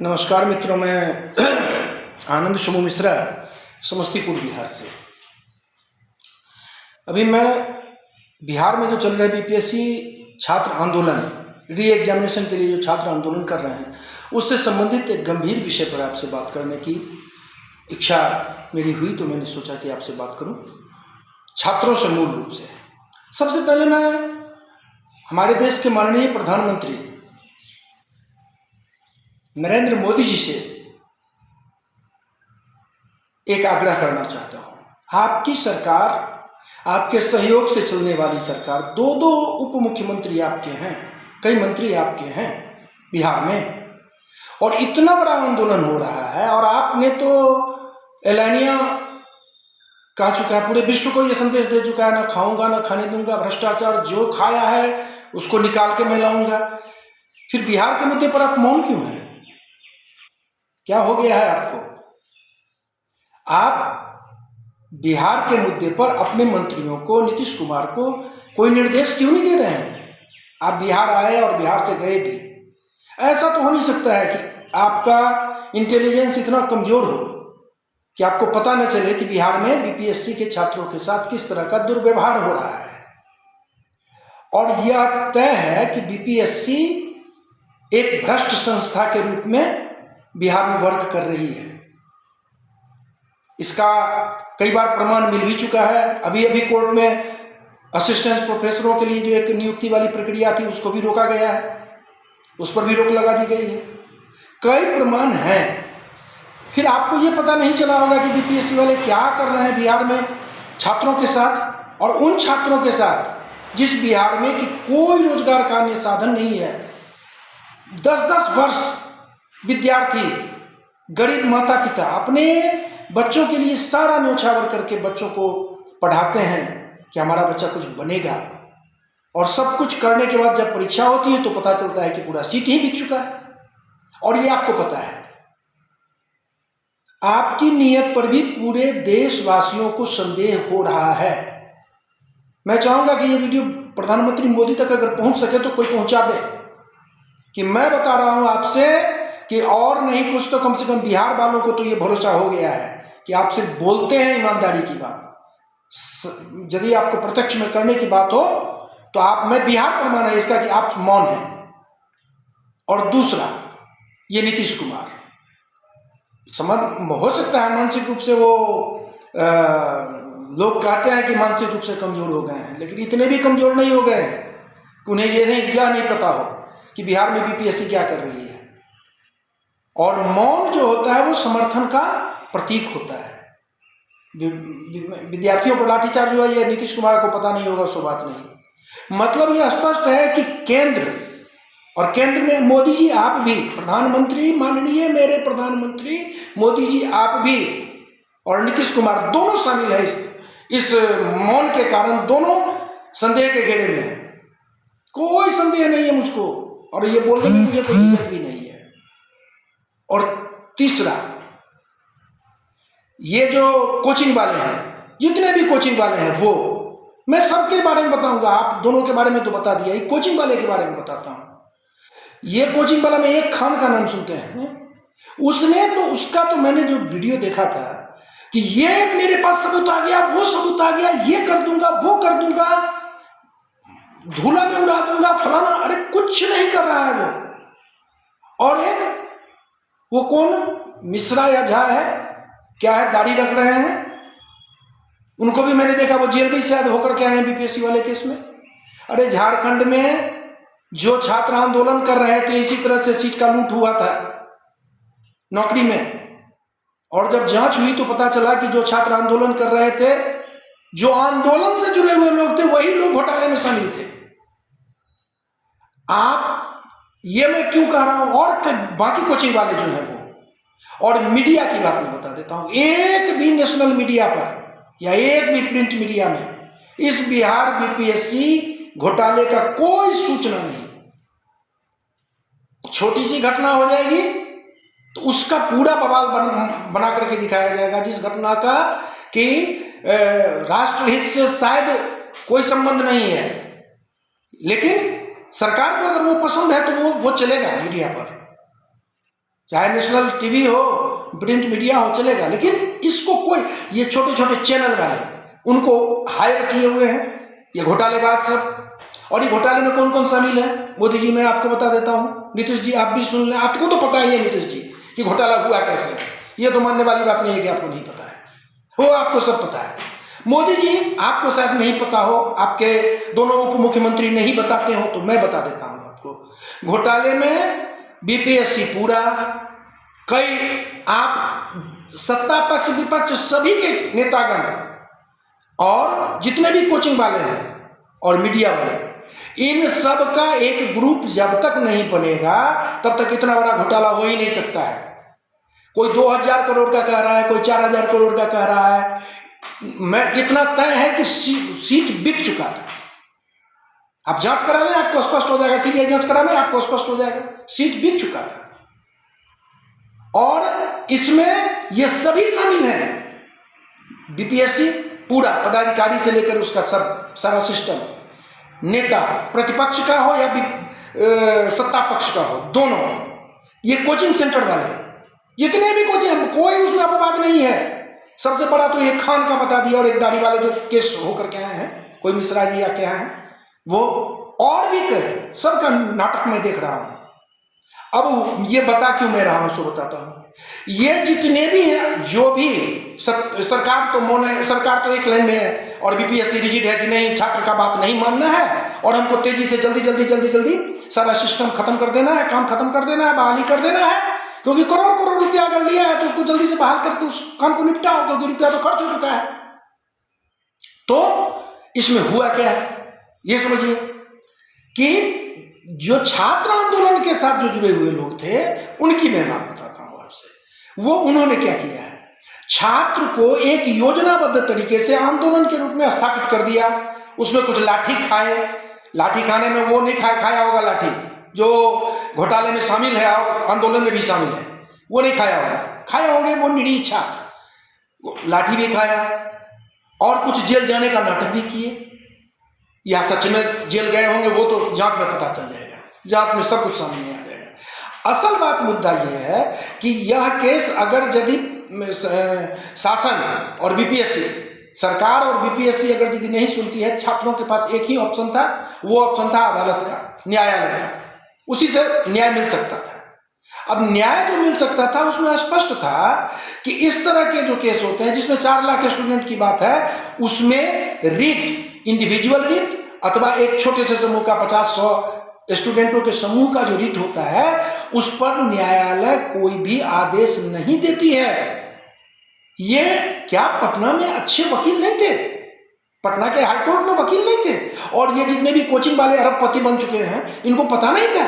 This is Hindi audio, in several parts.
नमस्कार मित्रों, मैं आनंद शंभू मिश्रा समस्तीपुर बिहार से। अभी मैं बिहार में जो चल रहा है बीपीएससी छात्र आंदोलन, री एग्जामिनेशन के लिए जो छात्र आंदोलन कर रहे हैं, उससे संबंधित एक गंभीर विषय पर आपसे बात करने की इच्छा मेरी हुई, तो मैंने सोचा कि आपसे बात करूं छात्रों से। मूल रूप से सबसे पहले मैं हमारे देश के माननीय प्रधानमंत्री नरेंद्र मोदी जी से एक आग्रह करना चाहता हूं। आपकी सरकार, आपके सहयोग से चलने वाली सरकार, दो उप मुख्यमंत्री आपके हैं, कई मंत्री आपके हैं बिहार में, और इतना बड़ा आंदोलन हो रहा है, और आपने तो एलानिया कह चुका है, पूरे विश्व को यह संदेश दे चुका है, ना खाऊंगा ना खाने दूंगा, भ्रष्टाचार जो खाया है उसको निकाल के मैं लाऊंगा। फिर बिहार के मुद्दे पर आप मौन क्यों हैं? क्या हो गया है आपको? आप बिहार के मुद्दे पर अपने मंत्रियों को, नीतीश कुमार को कोई निर्देश क्यों नहीं दे रहे हैं? आप बिहार आए और बिहार से गए भी। ऐसा तो हो नहीं सकता है कि आपका इंटेलिजेंस इतना कमजोर हो कि आपको पता न चले कि बिहार में बीपीएससी के छात्रों के साथ किस तरह का दुर्व्यवहार हो रहा है। और यह तय है कि बीपीएससी एक भ्रष्ट संस्था के रूप में बिहार में वर्क कर रही है। इसका कई बार प्रमाण मिल भी चुका है। अभी कोर्ट में असिस्टेंट प्रोफेसरों के लिए जो एक नियुक्ति वाली प्रक्रिया थी, उसको भी रोका गया है, उस पर भी रोक लगा दी गई है। कई प्रमाण हैं। फिर आपको ये पता नहीं चला होगा कि बीपीएससी वाले क्या कर रहे हैं बिहार में छात्रों के साथ, और उन छात्रों के साथ जिस बिहार में कि कोई रोजगार का अन्य साधन नहीं है। 10-10 वर्ष विद्यार्थी, गरीब माता पिता अपने बच्चों के लिए सारा न्योछावर करके बच्चों को पढ़ाते हैं कि हमारा बच्चा कुछ बनेगा, और सब कुछ करने के बाद जब परीक्षा होती है तो पता चलता है कि पूरा सीट ही बिक चुका है। और ये आपको पता है। आपकी नीयत पर भी पूरे देशवासियों को संदेह हो रहा है। मैं चाहूंगा कि ये वीडियो प्रधानमंत्री मोदी तक अगर पहुंच सके तो कोई पहुंचा दे कि मैं बता रहा हूं आपसे कि और नहीं कुछ तो कम से कम बिहार वालों को तो ये भरोसा हो गया है कि आप सिर्फ बोलते हैं ईमानदारी की बात। यदि आपको प्रत्यक्ष में करने की बात हो तो आप, मैं बिहार प्रमाण है इसका कि आप मौन हैं। और दूसरा, ये नीतीश कुमार, समझ हो सकता है मानसिक रूप से वो लोग कहते हैं कि मानसिक रूप से कमजोर हो गए हैं, लेकिन इतने भी कमजोर नहीं हो गए हैं कि उन्हें नहीं पता हो कि बिहार में बीपीएससी क्या कर रही है। और मौन जो होता है वो समर्थन का प्रतीक होता है। विद्यार्थियों पर लाठीचार्ज हुआ, ये नीतीश कुमार को पता नहीं होगा, सो बात नहीं। मतलब ये स्पष्ट है कि केंद्र में मोदी जी आप भी, प्रधानमंत्री माननीय मेरे प्रधानमंत्री मोदी जी आप भी, और नीतीश कुमार दोनों शामिल है इस मौन के कारण। दोनों संदेह के घेरे में है। कोई संदेह नहीं है मुझको, और ये बोलने में मुझे कोई दिक्कत भी नहीं है। और तीसरा, ये जो कोचिंग वाले हैं, जितने भी कोचिंग वाले हैं, वो मैं सबके बारे में बताऊंगा। आप दोनों के बारे में तो बता दिया, ये कोचिंग वाले के बारे में बताता हूं। ये कोचिंग वाला में एक खान का नाम सुनते हैं, उसने तो, उसका तो मैंने जो वीडियो देखा था कि ये मेरे पास सबूत आ गया, वो सबूत आ गया, ये कर दूंगा, वो कर दूंगा, धूला में उड़ा दूंगा, फलाना। अरे कुछ नहीं कर रहा है वो। और एक वो कौन मिश्रा या झा है, क्या है, दाढ़ी रख रहे हैं, उनको भी मैंने देखा, वो जेल भी शायद होकर के आए हैं बीपीएससी वाले केस में। अरे झारखंड में जो छात्र आंदोलन कर रहे थे, इसी तरह से सीट का लूट हुआ था नौकरी में, और जब जांच हुई तो पता चला कि जो छात्र आंदोलन कर रहे थे, जो आंदोलन से जुड़े हुए लोग थे, वही लोग घोटाले में शामिल थे। आप, ये मैं क्यों कह रहा हूं, और बाकी कोचिंग वाले जो हैं वो, और मीडिया की बात मैं बता देता हूं, एक भी नेशनल मीडिया पर या एक भी प्रिंट मीडिया में इस बिहार बीपीएससी घोटाले का कोई सूचना नहीं। छोटी सी घटना हो जाएगी तो उसका पूरा बवाल बना करके दिखाया जाएगा, जिस घटना का कि राष्ट्रहित से शायद कोई संबंध नहीं है, लेकिन सरकार को अगर वो पसंद है तो वो चलेगा मीडिया पर। चाहे नेशनल टीवी हो, प्रिंट मीडिया हो, चलेगा। लेकिन इसको कोई, ये छोटे छोटे चैनल वाले उनको हायर किए हुए हैं, ये घोटालेबाज सब। और ये घोटाले में कौन कौन शामिल है? मोदी जी, मैं आपको बता देता हूँ। नीतीश जी आप भी सुन लें, आपको तो पता ही है नीतीश जी कि घोटाला हुआ कैसे। ये तो मानने वाली बात नहीं है कि आपको नहीं पता है, वो आपको सब पता है। मोदी जी आपको शायद नहीं पता हो, आपके दोनों उप मुख्यमंत्री नहीं बताते हो, तो मैं बता देता हूं आपको। घोटाले में बीपीएससी पूरा, कई आप सत्ता पक्ष विपक्ष सभी के नेतागण और जितने भी कोचिंग वाले हैं और मीडिया वाले, इन सब का एक ग्रुप जब तक नहीं बनेगा तब तक इतना बड़ा घोटाला हो ही नहीं सकता है। कोई 2000 करोड़ का कह रहा है, कोई 4000 करोड़ का कह रहा है। मैं इतना तय है कि सीट बिक चुका था। आप जांच करा लें, आपको स्पष्ट हो जाएगा। सीबीआई जांच करा लें, आपको स्पष्ट हो जाएगा। सीट बिक चुका था और इसमें ये सभी शामिल हैं। बीपीएससी पूरा, पदाधिकारी से लेकर उसका सारा सिस्टम, नेता प्रतिपक्ष का हो या सत्ता पक्ष का हो, दोनों। ये कोचिंग सेंटर वाले जितने भी कोचिंग, कोई उसमें अपवाद नहीं है। सबसे बड़ा तो एक खान का बता दिया और एक दाढ़ी वाले जो केस होकर के आए हैं, कोई मिश्रा जी या क्या है वो, और भी कहे, सबका नाटक में देख रहा हूं। अब ये बता क्यों मैं रहा हूं, सो बताता हूं। ये जितने भी हैं, जो भी सरकार तो एक लाइन में है और बीपीएससी रिजिड है कि नहीं, छात्र का बात नहीं मानना है और हमको तेजी से जल्दी सारा सिस्टम खत्म कर देना है, काम खत्म कर देना है, बहाली कर देना है। क्योंकि करोड़ रुपया अगर लिया है तो उसको जल्दी से बहाल करके उस काम को निपटाओ, क्योंकि रुपया तो खर्च हो चुका है। तो इसमें हुआ क्या है ये समझिए कि जो छात्र आंदोलन के साथ जो जुड़े हुए लोग थे, उनकी मैं बात बताता हूं आपसे। वो उन्होंने क्या किया है, छात्र को एक योजनाबद्ध तरीके से आंदोलन के रूप में स्थापित कर दिया। उसमें कुछ लाठी खाए, लाठी खाने में वो नहीं खाया होगा लाठी, जो घोटाले में शामिल है और आंदोलन में भी शामिल है, वो नहीं खाया होगा। खाए होंगे वो निरीह छात्र, लाठी भी खाया और कुछ जेल जाने का नाटक भी किए। या सच में जेल गए होंगे वो तो जांच में पता चल जाएगा, जांच में सब कुछ सामने आ जाएगा। असल बात मुद्दा यह है कि यह केस अगर यदि शासन और बीपीएससी, सरकार और बीपीएससी अगर यदि नहीं सुनती है, छात्रों के पास एक ही ऑप्शन था, वो ऑप्शन था अदालत का, न्यायालय का। उसी से न्याय मिल सकता था। अब न्याय जो मिल सकता था उसमें स्पष्ट था कि इस तरह के जो केस होते हैं जिसमें 4 लाख स्टूडेंट की बात है, उसमें रीट, इंडिविजुअल रीट अथवा एक छोटे से समूह का 50-100 स्टूडेंटों के समूह का जो रीट होता है, उस पर न्यायालय कोई भी आदेश नहीं देती है। ये क्या पटना में अच्छे वकील नहीं थे? पटना के हाईकोर्ट में वकील नहीं थे? और ये जितने भी कोचिंग वाले अरबपति बन चुके हैं, इनको पता नहीं था?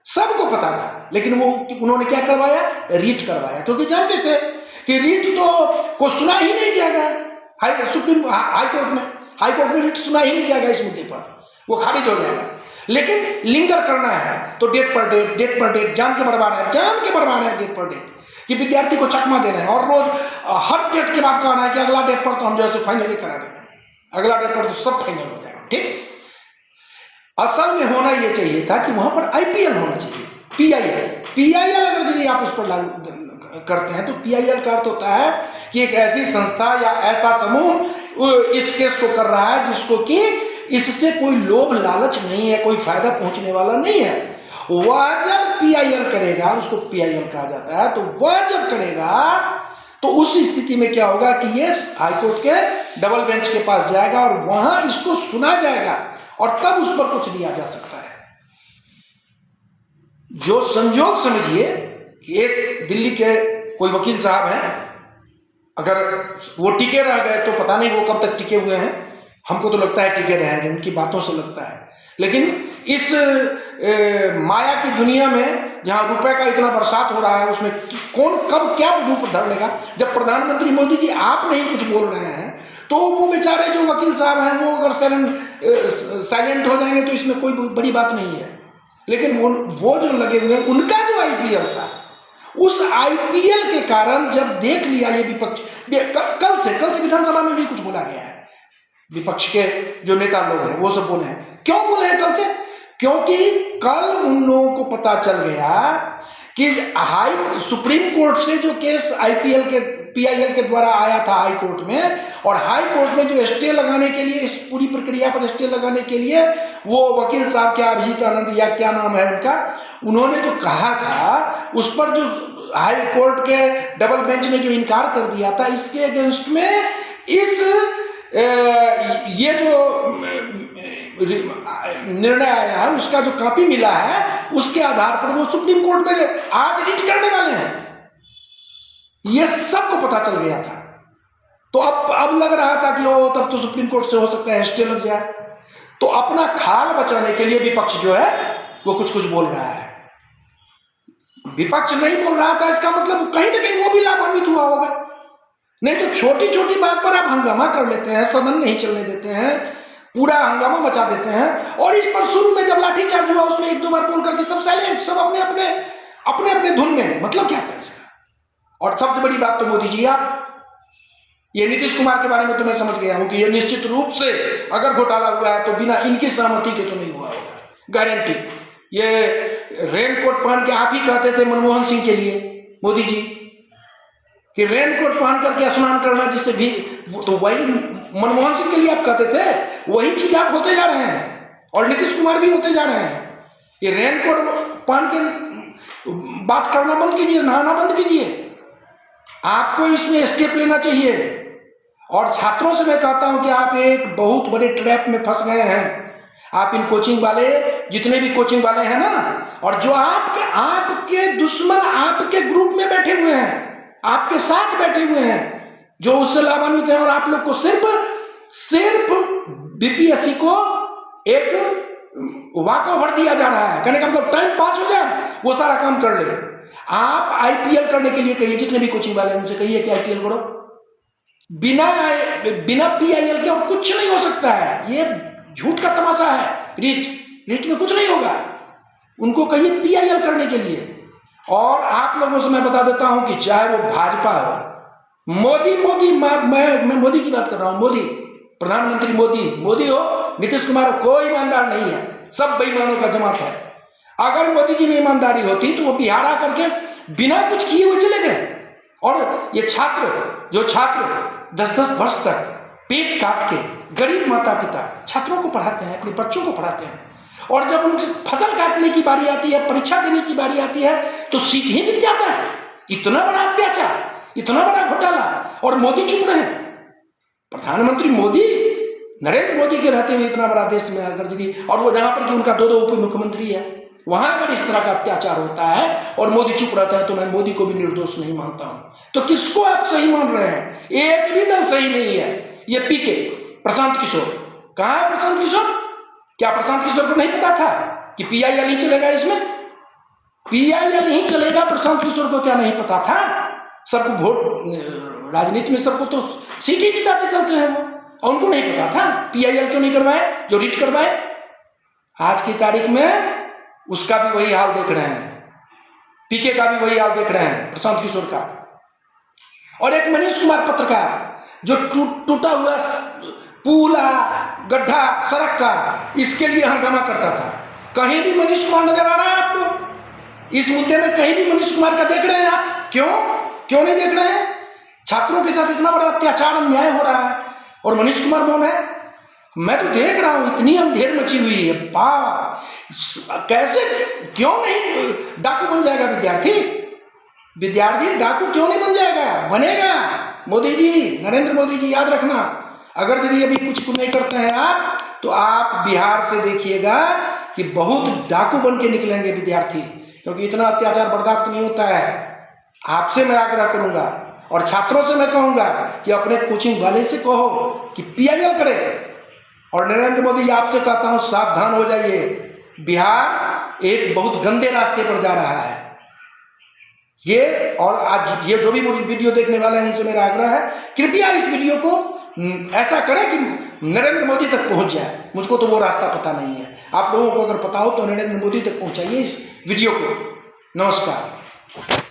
सबको पता था, लेकिन उन्होंने क्या करवाया? रीट करवाया, क्योंकि जानते थे कि रीट तो को सुना ही नहीं जाएगा हाईकोर्ट में रीट सुना ही नहीं जाएगा इस मुद्दे पर, वो खारिज हो जाएगा। लेकिन लिंगर करना है तो डेट पर डेट जान के बढ़वाना है डेट पर डेट, कि विद्यार्थी को चकमा देना है और रोज हर डेट के बाद कहना है कि अगला डेट पर तो हम जो है फाइनल ही करा देंगे, अगला डेट पर तो सब फाइनल हो जाएगा। ठीक, असल में होना यह चाहिए था कि वहां पर आईपीएल होना चाहिए, पीआईएल अगर यदि आप उस पर लागू करते हैं तो पीआईएल का अर्थ होता है कि एक ऐसी संस्था या ऐसा समूह इस केस को कर रहा है जिसको कि इससे कोई लोभ लालच नहीं है, कोई फायदा पहुंचने वाला नहीं है। वह जब पीआईएल करेगा, उसको पीआईएल कहा जाता है, तो वह जब करेगा तो उस स्थिति में क्या होगा कि ये हाईकोर्ट के डबल बेंच के पास जाएगा और वहां इसको सुना जाएगा और तब उस पर कुछ दिया जा सकता है। जो संयोग समझिए कि एक दिल्ली के कोई वकील साहब हैं, अगर वो टिके रह गए तो पता नहीं वो कब तक टिके हुए हैं, हमको तो लगता है टिके रहेंगे, उनकी बातों से लगता है। लेकिन इस माया की दुनिया में जहां रुपए का इतना बरसात हो रहा है, उसमें कौन कब क्या रूप धर लेगा। जब प्रधानमंत्री मोदी जी आप नहीं कुछ बोल रहे हैं तो वो बेचारे जो वकील साहब हैं वो अगर साइलेंट हो जाएंगे तो इसमें कोई बड़ी बात नहीं है। लेकिन वो जो लगे हुए हैं, उनका जो आईपीएल था, उस आईपीएल के कारण जब देख लिया ये विपक्ष, कल से विधानसभा में भी कुछ बोला गया है, विपक्ष के जो नेता लोग हैं वो सब बोले हैं। क्यों बोले हैं कल से? क्योंकि कल उन लोगों को पता चल गया कि सुप्रीम कोर्ट से जो केस आईपीएल के पीआईएल के द्वारा आया था हाई कोर्ट में, और हाई कोर्ट में जो स्टे लगाने के लिए, इस पूरी प्रक्रिया पर स्टे लगाने के लिए वो वकील साहब क्या अभिजीत आनंद या क्या नाम है उनका, उन्होंने जो कहा था उस पर जो हाई कोर्ट के डबल बेंच ने जो इनकार कर दिया था, इसके अगेंस्ट में ये जो निर्णय आया है उसका जो कॉपी मिला है उसके आधार पर वो सुप्रीम कोर्ट में आज रिट करने वाले हैं। ये सबको पता चल गया था। तो अब लग रहा था कि ओ तब तो सुप्रीम कोर्ट से हो सकता है स्टे लग जाए। तो अपना खाल बचाने के लिए विपक्ष जो है वो कुछ कुछ बोल रहा है। विपक्ष नहीं बोल रहा था इसका मतलब कहीं ना कहीं वो भी लाभान्वित हुआ होगा। नहीं तो छोटी छोटी बात पर आप हंगामा कर लेते हैं, सदन नहीं चलने देते हैं, पूरा हंगामा मचा देते हैं। और इस पर शुरू में जब लाठीचार्ज हुआ उसमें एक दो बार बोल करके सब साइलेंट, सब अपने अपने धुन में। मतलब क्या था इसका? और सबसे बड़ी बात तो मोदी जी, आप ये नीतीश कुमार के बारे में तो मैं समझ गया हूं कि ये निश्चित रूप से अगर घोटाला हुआ है तो बिना इनकी सहमति के तो नहीं हुआ होगा, गारंटी। ये रेनकोट पहन के आप ही कहते थे मनमोहन सिंह के लिए मोदी जी कि रेनकोट पहन करके स्नान करना जिससे भी, तो वही मनमोहन सिंह के लिए आप कहते थे, वही चीज आप होते जा रहे हैं और नीतीश कुमार भी होते जा रहे हैं। ये रेनकोट पहन के बात करना बंद कीजिए, नहाना बंद कीजिए। आपको इसमें स्टेप लेना चाहिए। और छात्रों से मैं कहता हूं कि आप एक बहुत बड़े ट्रैप में फंस गए हैं। आप इन कोचिंग वाले, जितने भी कोचिंग वाले हैं ना, और जो आपके दुश्मन आपके ग्रुप में बैठे हुए हैं, आपके साथ बैठे हुए हैं, जो उससे लाभान्वित हैं, और आप लोग को सिर्फ बीपीएससी को एक वॉक ओवर दिया जा रहा है। कहने का मतलब टाइम पास हो जाए, वो सारा काम कर ले। आप आईपीएल करने के लिए कहिए, जितने भी कोचिंग वाले हैं उनसे कहिए कि आईपीएल करो। बिना पीआईएल के और कुछ नहीं हो सकता है। ये झूठ का तमाशा है। रीट में कुछ नहीं होगा। उनको कहिए पीआईएल करने के लिए। और आप लोगों से मैं बता देता हूं कि चाहे वो भाजपा हो, मोदी मैं मोदी की बात कर रहा हूं, मोदी प्रधानमंत्री मोदी हो, नीतीश कुमार हो, कोई ईमानदार नहीं है, सब बेईमानों का जमात है। अगर मोदी जी में ईमानदारी होती तो वो बिहार आकर के बिना कुछ किए हुए चले गए। और ये छात्र 10-10 वर्ष तक पेट काट के गरीब माता पिता छात्रों को पढ़ाते हैं, अपने बच्चों को पढ़ाते हैं, और जब उनसे फसल काटने की बारी आती है, परीक्षा देने की बारी आती है, तो सीट ही मिल जाता है। इतना बड़ा अत्याचार, इतना बड़ा घोटाला, और मोदी चुप रहे। प्रधानमंत्री मोदी, नरेंद्र मोदी के रहते हुए इतना बड़ा देश में अगर यदि, और वो जहां पर कि उनका 2 उप मुख्यमंत्री है, वहां अगर इस तरह का अत्याचार होता है और मोदी चुप रहता है, तो मैं मोदी को भी निर्दोष नहीं मानता हूं। तो किसको आप सही मान रहे हैं? एक भी दल सही नहीं है। ये पीके प्रशांत किशोर, कहां है प्रशांत किशोर? क्या प्रशांत किशोर को नहीं पता था कि पीआईएल ही चलेगा? इसमें पीआईएल ही चलेगा। प्रशांत किशोर को क्या नहीं पता था? सबको वोट, राजनीति में सबको तो सीट ही जिताते चलते हैं वो, और उनको नहीं पता था पीआईएल क्यों नहीं करवाए, जो रीट करवाए। आज की तारीख में उसका भी वही हाल देख रहे हैं, पीके का भी वही हाल देख रहे हैं, प्रशांत किशोर का। और एक मनीष कुमार पत्रकार, जो टूटा हुआ पूला गड्ढा सड़क का, इसके लिए हंगामा करता था। कहीं भी मनीष कुमार नजर आ रहा है आपको? इस मुद्दे में कहीं भी मनीष कुमार का देख रहे हैं आप? क्यों नहीं देख रहे हैं? छात्रों के साथ इतना बड़ा अत्याचार, अन्याय हो रहा है, और मनीष कुमार मौन है। मैं तो देख रहा हूं, इतनी अंधेर मची हुई है। कैसे, क्यों नहीं डाकू बन जाएगा विद्यार्थी डाकू क्यों नहीं बन जाएगा? बनेगा। मोदी जी, नरेंद्र मोदी जी, याद रखना, अगर यदि अभी कुछ नहीं करते हैं आप, तो आप बिहार से देखिएगा कि बहुत डाकू बन के निकलेंगे विद्यार्थी, क्योंकि इतना अत्याचार बर्दाश्त नहीं होता है। आपसे मैं आग्रह करूंगा और छात्रों से मैं कहूंगा कि अपने कोचिंग वाले से कहो कि पीआईएल करे। और नरेंद्र मोदी, आपसे कहता हूं सावधान हो जाइए। बिहार एक बहुत गंदे रास्ते पर जा रहा है। ये, और आज ये जो भी वीडियो देखने वाले हैं उनसे मेरा आग्रह है, कृपया इस वीडियो को ऐसा करें कि नरेंद्र मोदी तक पहुंच जाए। मुझको तो वो रास्ता पता नहीं है, आप लोगों को अगर पता हो तो नरेंद्र मोदी तक पहुंचाइए इस वीडियो को। नमस्कार।